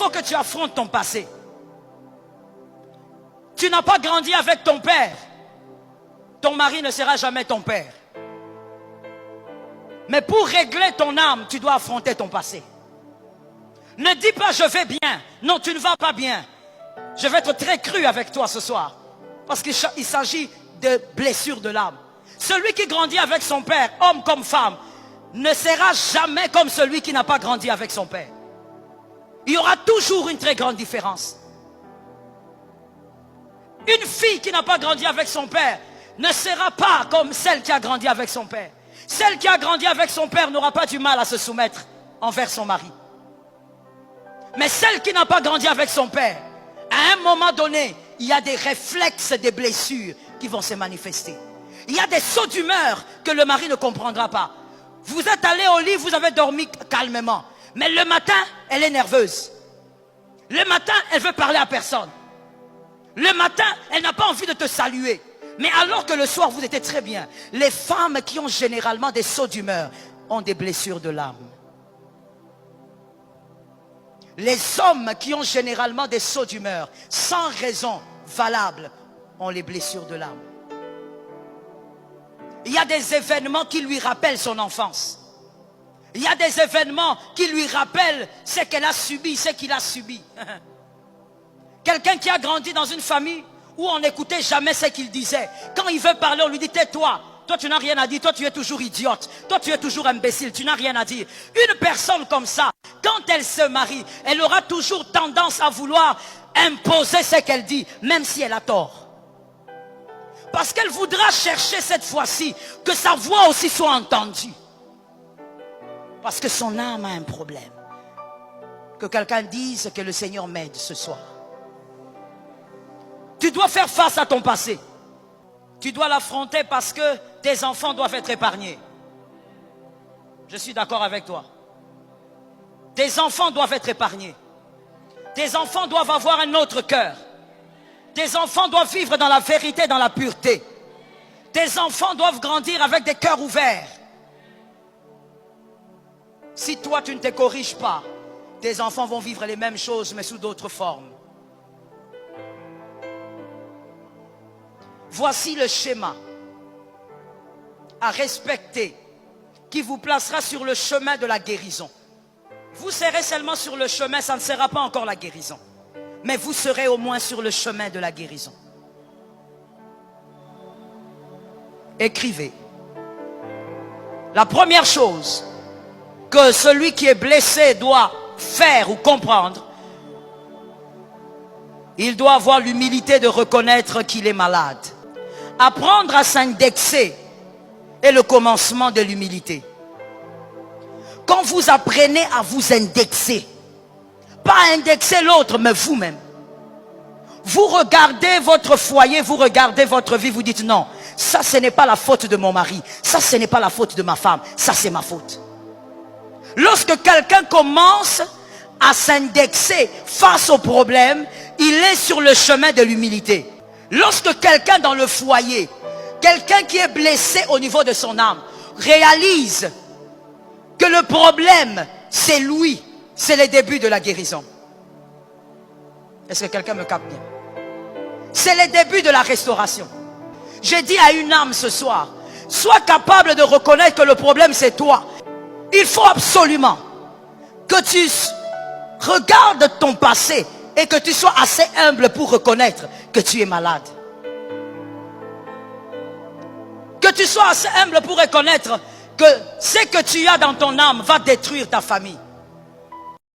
faut que tu affrontes ton passé. Tu n'as pas grandi avec ton père. Ton mari ne sera jamais ton père. Mais pour régler ton âme, tu dois affronter ton passé. Ne dis pas je vais bien. Non, tu ne vas pas bien. Je vais être très cru avec toi ce soir. Parce qu'il s'agit de blessures de l'âme. Celui qui grandit avec son père, homme comme femme, ne sera jamais comme celui qui n'a pas grandi avec son père. Il y aura toujours une très grande différence. Une fille qui n'a pas grandi avec son père ne sera pas comme celle qui a grandi avec son père. Celle qui a grandi avec son père n'aura pas du mal à se soumettre envers son mari. Mais celle qui n'a pas grandi avec son père, à un moment donné, il y a des réflexes, des blessures qui vont se manifester. Il y a des sauts d'humeur que le mari ne comprendra pas. Vous êtes allé au lit, vous avez dormi calmement. Mais le matin, elle est nerveuse. Le matin, elle veut parler à personne. Le matin, elle n'a pas envie de te saluer. Mais alors que le soir, vous étiez très bien. Les femmes qui ont généralement des sauts d'humeur ont des blessures de l'âme. Les hommes qui ont généralement des sauts d'humeur, sans raison valable, ont les blessures de l'âme. Il y a des événements qui lui rappellent son enfance. Il y a des événements qui lui rappellent ce qu'elle a subi, ce qu'il a subi. Quelqu'un qui a grandi dans une famille où on n'écoutait jamais ce qu'il disait. Quand il veut parler, on lui dit tais-toi. Toi, tu n'as rien à dire. Toi, tu es toujours idiote. Toi, tu es toujours imbécile. Tu n'as rien à dire. Une personne comme ça, quand elle se marie, elle aura toujours tendance à vouloir imposer ce qu'elle dit, même si elle a tort. Parce qu'elle voudra chercher cette fois-ci que sa voix aussi soit entendue. Parce que son âme a un problème. Que quelqu'un dise que le Seigneur m'aide ce soir. Tu dois faire face à ton passé. Tu dois l'affronter parce que tes enfants doivent être épargnés. Je suis d'accord avec toi. Tes enfants doivent être épargnés. Tes enfants doivent avoir un autre cœur. Tes enfants doivent vivre dans la vérité, dans la pureté. Tes enfants doivent grandir avec des cœurs ouverts. Si toi tu ne te corriges pas, tes enfants vont vivre les mêmes choses mais sous d'autres formes. Voici le schéma à respecter qui vous placera sur le chemin de la guérison. Vous serez seulement sur le chemin, ça ne sera pas encore la guérison. Mais vous serez au moins sur le chemin de la guérison. Écrivez. La première chose que celui qui est blessé doit faire ou comprendre, il doit avoir l'humilité de reconnaître qu'il est malade. Apprendre à s'indexer est le commencement de l'humilité. Quand vous apprenez à vous indexer, pas indexer l'autre, mais vous-même. Vous regardez votre foyer, vous regardez votre vie, vous dites non, ça ce n'est pas la faute de mon mari, ça ce n'est pas la faute de ma femme, ça c'est ma faute. Lorsque quelqu'un commence à s'indexer face au problème, il est sur le chemin de l'humilité. Lorsque quelqu'un dans le foyer, quelqu'un qui est blessé au niveau de son âme, réalise que le problème c'est lui, c'est le début de la guérison. Est-ce que quelqu'un me capte bien? C'est le début de la restauration. J'ai dit à une âme ce soir, sois capable de reconnaître que le problème c'est toi. Il faut absolument que tu regardes ton passé et que tu sois assez humble pour reconnaître que tu es malade. Que tu sois assez humble pour reconnaître que ce que tu as dans ton âme va détruire ta famille.